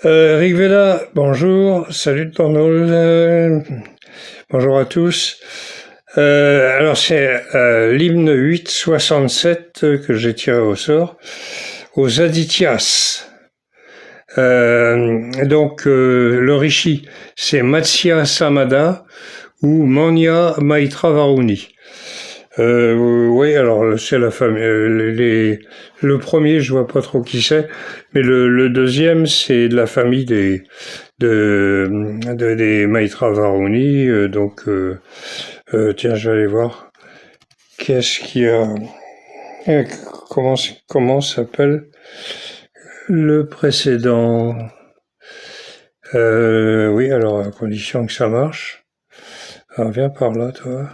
Rigveda, bonjour, salut bonjour à tous. Alors c'est l'hymne 867 que j'ai tiré au sort, aux Adityas. Le rishi, c'est Matsya Samada ou Manya Maitra Varuni. Oui, alors c'est la famille. Le premier, je vois pas trop qui c'est, mais le deuxième, c'est de la famille des Maitra Varuni. Tiens, je vais aller voir. Qu'est-ce qu'il y a comment s'appelle le précédent? Oui, alors à condition que ça marche. Alors viens par là, toi.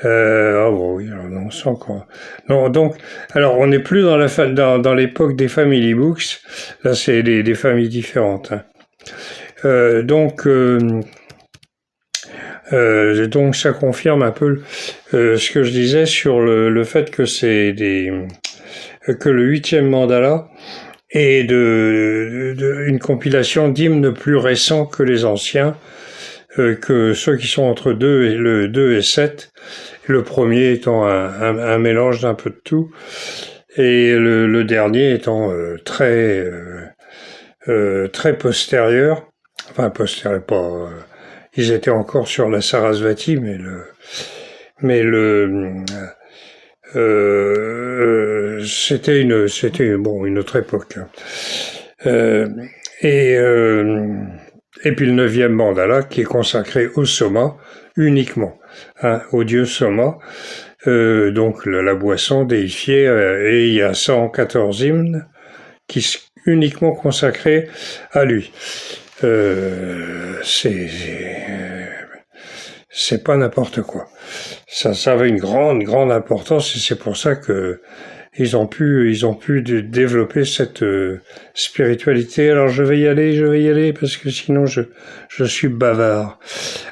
Oui, alors non, c'est encore. Non, donc, alors on n'est plus dans l'époque des family books. Là, c'est des familles différentes. Hein. Donc ça confirme un peu ce que je disais sur le fait que que le 8e mandala est une compilation d'hymnes plus récents que les anciens, que ceux qui sont entre 2 et 7. Le premier étant un mélange d'un peu de tout, et le dernier étant très postérieur. Enfin, postérieur, pas. Ils étaient encore sur la Sarasvati, c'était une autre époque. Et puis le 9e mandala qui est consacré au Soma uniquement, hein, au dieu Soma, donc la boisson déifiée, et il y a 114 hymnes qui sont uniquement consacrés à lui. C'est pas n'importe quoi. Ça avait une grande importance, et c'est pour ça que ils ont pu développer cette spiritualité. Alors je vais y aller parce que sinon je suis bavard.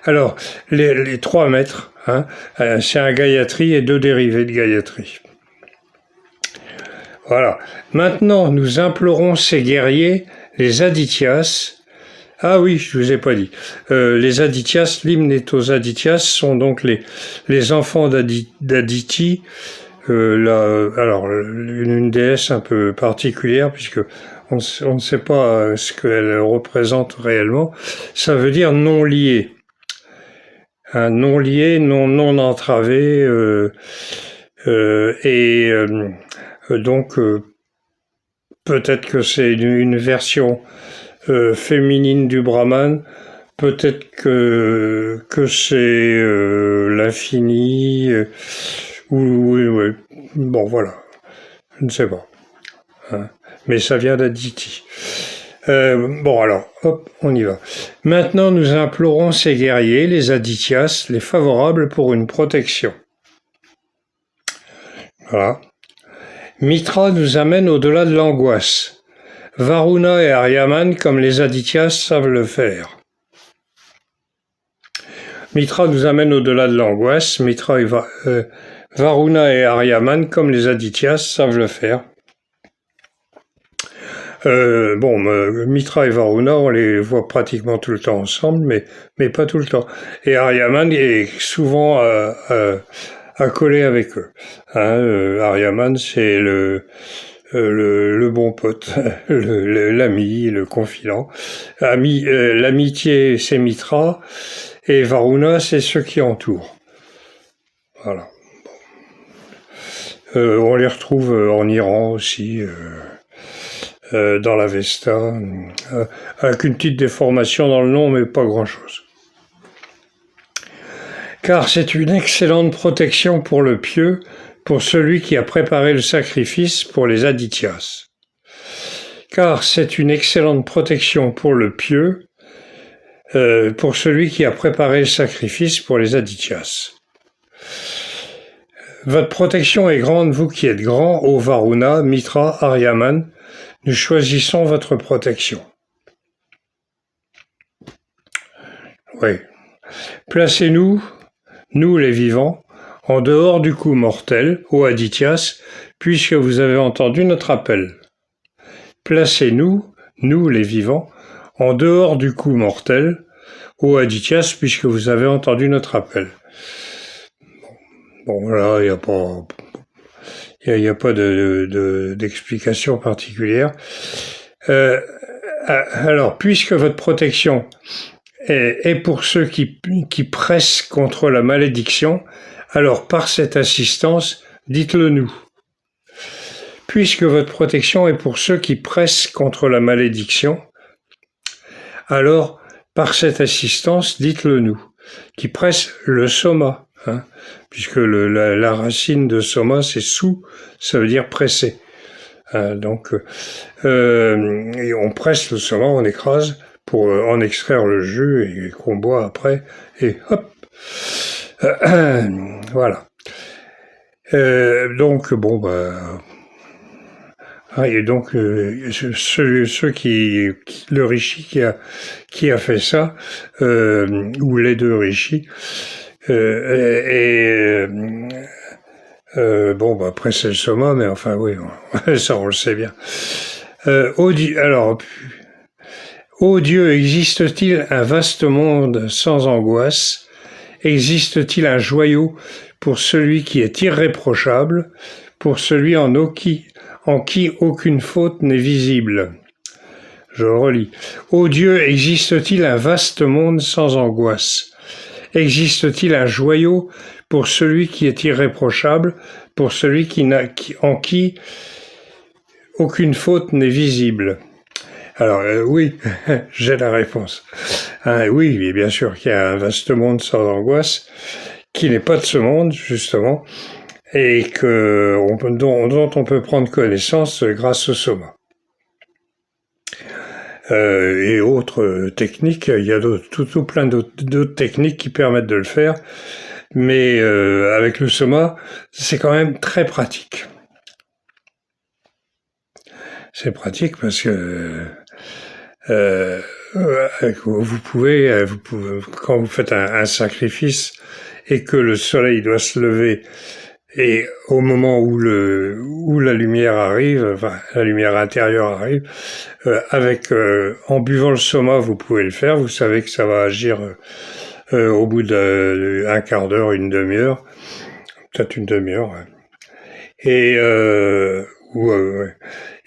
Alors les 3 maîtres, hein, c'est un Gayatri et 2 dérivés de Gayatri. Voilà. Maintenant, nous implorons ces guerriers, les Adityas. Ah oui, je vous ai pas dit. Les Adityas, l'hymne est aux Adityas, sont donc les enfants d'Aditi. Alors, une déesse un peu particulière, puisque on ne sait pas ce qu'elle représente réellement. Ça veut dire non lié. Un non lié, non entravé, donc peut-être que c'est une version féminine du Brahman. Peut-être que c'est l'infini. Oui. Bon, voilà. Je ne sais pas. Hein. Mais ça vient d'Aditi. Alors, hop, on y va. Maintenant, nous implorons ces guerriers, les Adityas, les favorables pour une protection. Voilà. Mitra nous amène au-delà de l'angoisse. Varuna et Aryaman, comme les Adityas, savent le faire. Mitra nous amène au-delà de l'angoisse. Varuna et Aryaman, comme les Adityas, savent le faire. Mitra et Varuna, on les voit pratiquement tout le temps ensemble, mais pas tout le temps. Et Aryaman est souvent accolé avec eux. Hein, Aryaman, c'est le bon pote, l'ami, le confident. L'amitié, c'est Mitra, et Varuna, c'est ceux qui entourent. Voilà. On les retrouve en Iran aussi, dans l'Avesta, avec une petite déformation dans le nom, mais pas grand-chose. Car c'est une excellente protection pour le pieux, pour celui qui a préparé le sacrifice pour les Adityas. Car c'est une excellente protection pour le pieux, pour celui qui a préparé le sacrifice pour les Adityas. Votre protection est grande, vous qui êtes grand, ô Varuna, Mitra, Aryaman. Nous choisissons votre protection. Oui. Placez-nous, nous les vivants, en dehors du coup mortel, ô Adityas, puisque vous avez entendu notre appel. Placez-nous, nous les vivants, en dehors du coup mortel, ô Adityas, puisque vous avez entendu notre appel. Bon, là, il n'y a pas d'explication particulière. Alors, puisque votre protection est pour ceux qui pressent contre la malédiction, alors par cette assistance, dites-le nous. Puisque votre protection est pour ceux qui pressent contre la malédiction, alors par cette assistance, dites-le nous. Qui presse le soma, hein, puisque la racine de soma, c'est sous, ça veut dire presser. Donc, on presse le soma, on écrase pour en extraire le jus et qu'on boit après, et hop, voilà. Donc, bon, et donc, ceux le rishi qui a fait ça, ou les deux rishis, bon, après c'est le soma, mais enfin oui, ça on le sait bien. Alors, ô Dieu, existe-t-il un vaste monde sans angoisse? Existe-t-il un joyau pour celui qui est irréprochable, pour celui en qui aucune faute n'est visible? Je relis. Ô Dieu, existe-t-il un vaste monde sans angoisse? Existe-t-il un joyau pour celui qui est irréprochable, pour celui en qui aucune faute n'est visible? Alors oui, j'ai la réponse. Oui, bien sûr qu'il y a un vaste monde sans angoisse, qui n'est pas de ce monde, justement, et dont on peut prendre connaissance grâce au soma. Et autres techniques, il y a tout plein d'autres techniques qui permettent de le faire, mais avec le soma, c'est quand même très pratique. C'est pratique parce que vous pouvez, quand vous faites un sacrifice et que le soleil doit se lever, et au moment où la lumière arrive, enfin la lumière intérieure arrive, en buvant le soma, vous pouvez le faire. Vous savez que ça va agir au bout d'un quart d'heure, une demi-heure, peut-être une demi-heure. Ouais.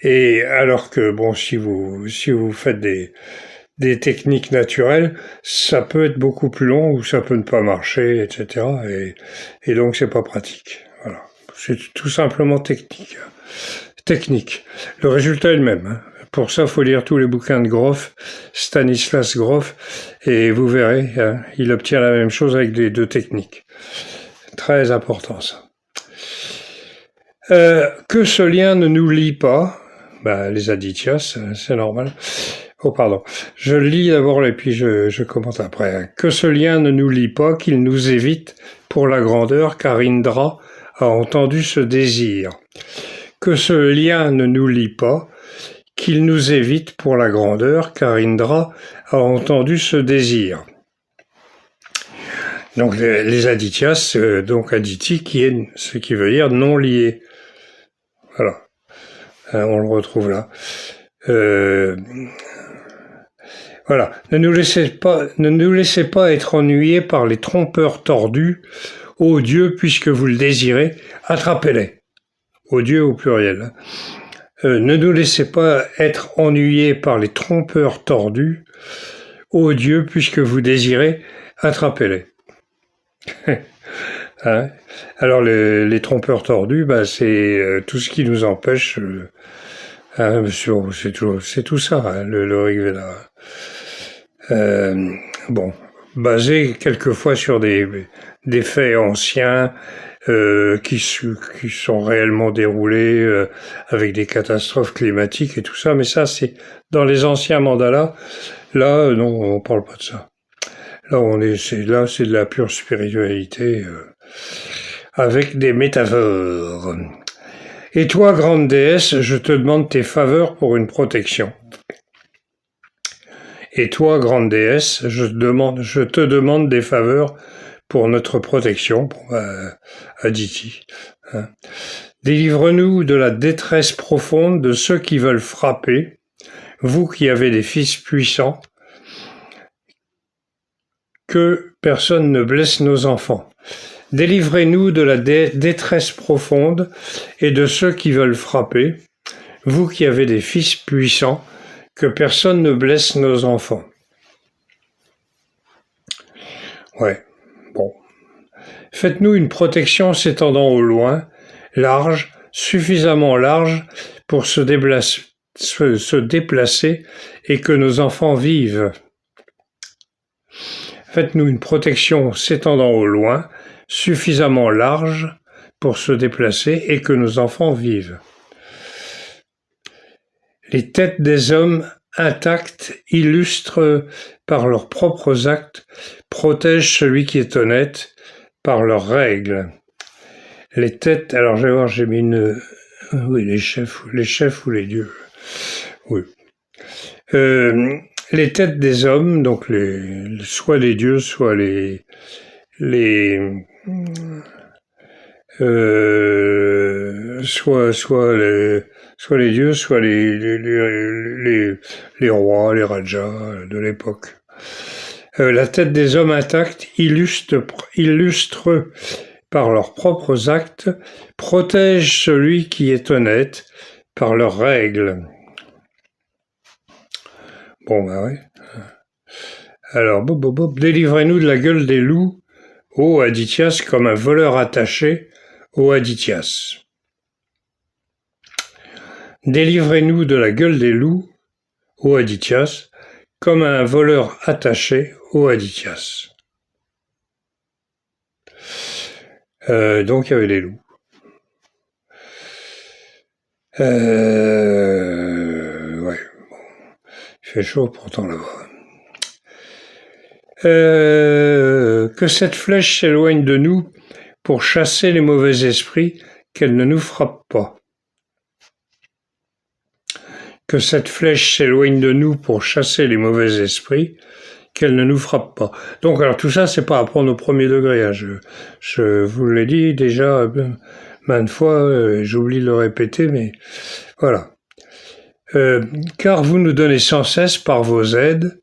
Et alors que bon, si vous faites des techniques naturelles, ça peut être beaucoup plus long ou ça peut ne pas marcher, etc. Et donc c'est pas pratique. Voilà, c'est tout simplement technique. Le résultat est le même. Hein. Pour ça, faut lire tous les bouquins de Grof, Stanislas Grof, et vous verrez, hein, il obtient la même chose avec les deux techniques. Très important ça. Que ce lien ne nous lie pas, les Adityas, c'est normal. Oh pardon, je lis d'abord et puis je commente après. Hein. Que ce lien ne nous lie pas, qu'il nous évite pour la grandeur, car Indra a entendu ce désir. Que ce lien ne nous lie pas, qu'il nous évite pour la grandeur, car Indra a entendu ce désir. Donc les Adityas, donc Aditi, ce qui veut dire non lié. Voilà, on le retrouve là. Voilà, ne nous laissez pas être ennuyés par les trompeurs tordus. Ô Dieu, puisque vous le désirez, attrapez-les. Ô Dieu au pluriel. Ne nous laissez pas être ennuyés par les trompeurs tordus. Ô Dieu, puisque vous désirez, attrapez-les. Hein? Alors les trompeurs tordus, c'est tout ce qui nous empêche. C'est tout ça, hein, le Rig Veda. Basé quelquefois sur des faits anciens qui sont réellement déroulés avec des catastrophes climatiques et tout ça, mais ça c'est dans les anciens mandalas. Là, non, on parle pas de ça. Là, c'est de la pure spiritualité avec des métaphores. Et toi, grande déesse, je te demande tes faveurs pour une protection. Et toi, grande déesse, je te demande des faveurs pour notre protection, Aditi. Hein. Délivre-nous de la détresse profonde de ceux qui veulent frapper, vous qui avez des fils puissants, que personne ne blesse nos enfants. Délivrez-nous de la détresse profonde et de ceux qui veulent frapper, vous qui avez des fils puissants, que personne ne blesse nos enfants. Ouais, bon. Faites-nous une protection s'étendant au loin, large, suffisamment large pour se déplacer et que nos enfants vivent. Faites-nous une protection s'étendant au loin, suffisamment large pour se déplacer et que nos enfants vivent. Les têtes des hommes intactes, illustres par leurs propres actes, protègent celui qui est honnête par leurs règles. Les têtes, alors je vais voir, j'ai mis une... Oui, les chefs ou les dieux. Oui. Les têtes des hommes, donc soit les dieux, soit les dieux, soit les rois, les rajas de l'époque. La tête des hommes intacts, illustre par leurs propres actes, protège celui qui est honnête par leurs règles. Bon, bah oui. Alors, délivrez-nous de la gueule des loups, ô Adithias, comme un voleur attaché, ô Adithias. Délivrez-nous de la gueule des loups, ô Adithias, comme un voleur attaché, ô Adithias. Donc il y avait les loups. Ouais, bon. Il fait chaud pourtant là-bas. Que cette flèche s'éloigne de nous pour chasser les mauvais esprits, qu'elle ne nous frappe pas. Que cette flèche s'éloigne de nous pour chasser les mauvais esprits, qu'elle ne nous frappe pas. Donc, alors tout ça, c'est pas à prendre au premier degré. Hein. Je vous l'ai dit déjà maintes fois, j'oublie de le répéter, mais voilà. Car vous nous donnez sans cesse par vos aides,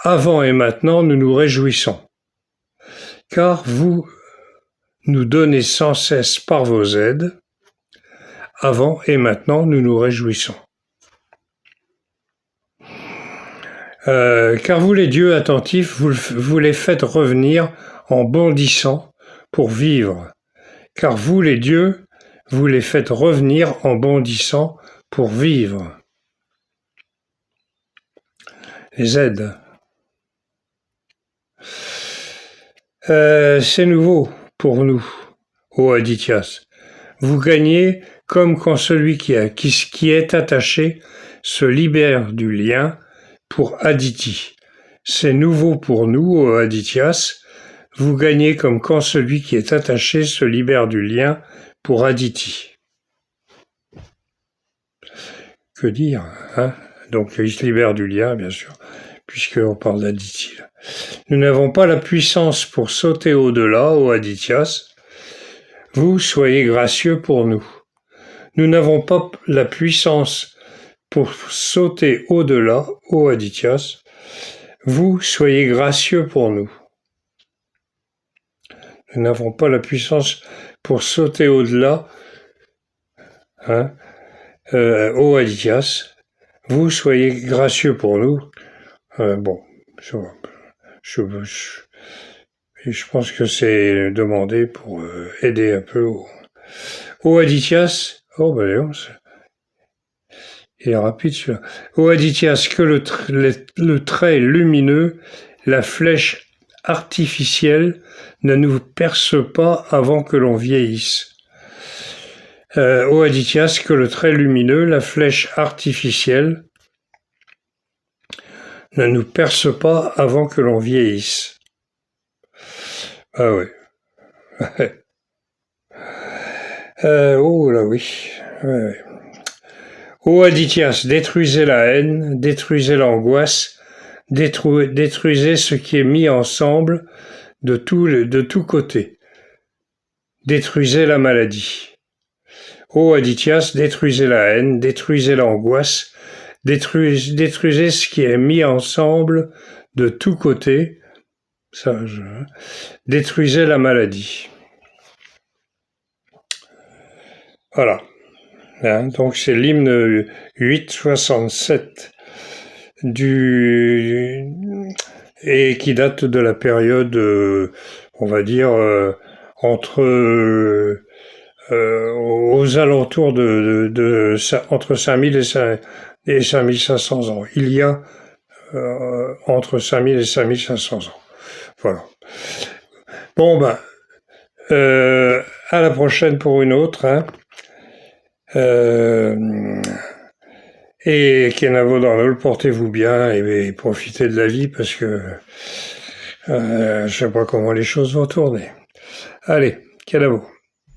avant et maintenant nous nous réjouissons. Car vous nous donnez sans cesse par vos aides, avant et maintenant nous nous réjouissons. Car vous les dieux attentifs, vous les faites revenir en bondissant pour vivre. Car vous les dieux, vous les faites revenir en bondissant pour vivre. Les aides. C'est nouveau pour nous, ô Adithias. Vous gagnez comme quand celui qui est attaché se libère du lien pour Aditi. C'est nouveau pour nous, ô Adithias. Vous gagnez comme quand celui qui est attaché se libère du lien pour Aditi. Que dire, hein? Donc il se libère du lien, bien sûr, puisqu'on parle d'Aditi. Nous n'avons pas la puissance pour sauter au-delà, ô Adithias. Vous soyez gracieux pour nous. Nous n'avons pas la puissance pour sauter au-delà, ô Adithias. Vous soyez gracieux pour nous. Nous n'avons pas la puissance pour sauter au-delà, hein, ô Adithias. Vous soyez gracieux pour nous. Bon, je pense que c'est demandé pour aider un peu au Adithias. Oh, ben il est rapide celui-là. Ô Adithias, que le trait lumineux, la flèche artificielle ne nous perce pas avant que l'on vieillisse. Ô Adithias, que le trait lumineux, la flèche artificielle ne nous perce pas avant que l'on vieillisse. Ah oui. Oh là oui. Ouais. Ô Adithias, détruisez la haine, détruisez l'angoisse, détruisez ce qui est mis ensemble de tous côtés. Détruisez la maladie. Ô Adityas, détruisez la haine, détruisez l'angoisse, détruisez ce qui est mis ensemble de tous côtés, détruisez la maladie. Voilà. Hein, donc c'est l'hymne 867 et qui date de la période, on va dire, entre aux alentours entre 5000 et 5500 ans. Il y a entre 5000 et 5500 ans. Voilà. Bon, à la prochaine pour une autre. Hein. Et Kenavo, portez-vous bien et profitez de la vie parce que je sais pas comment les choses vont tourner. Allez, Kenavo.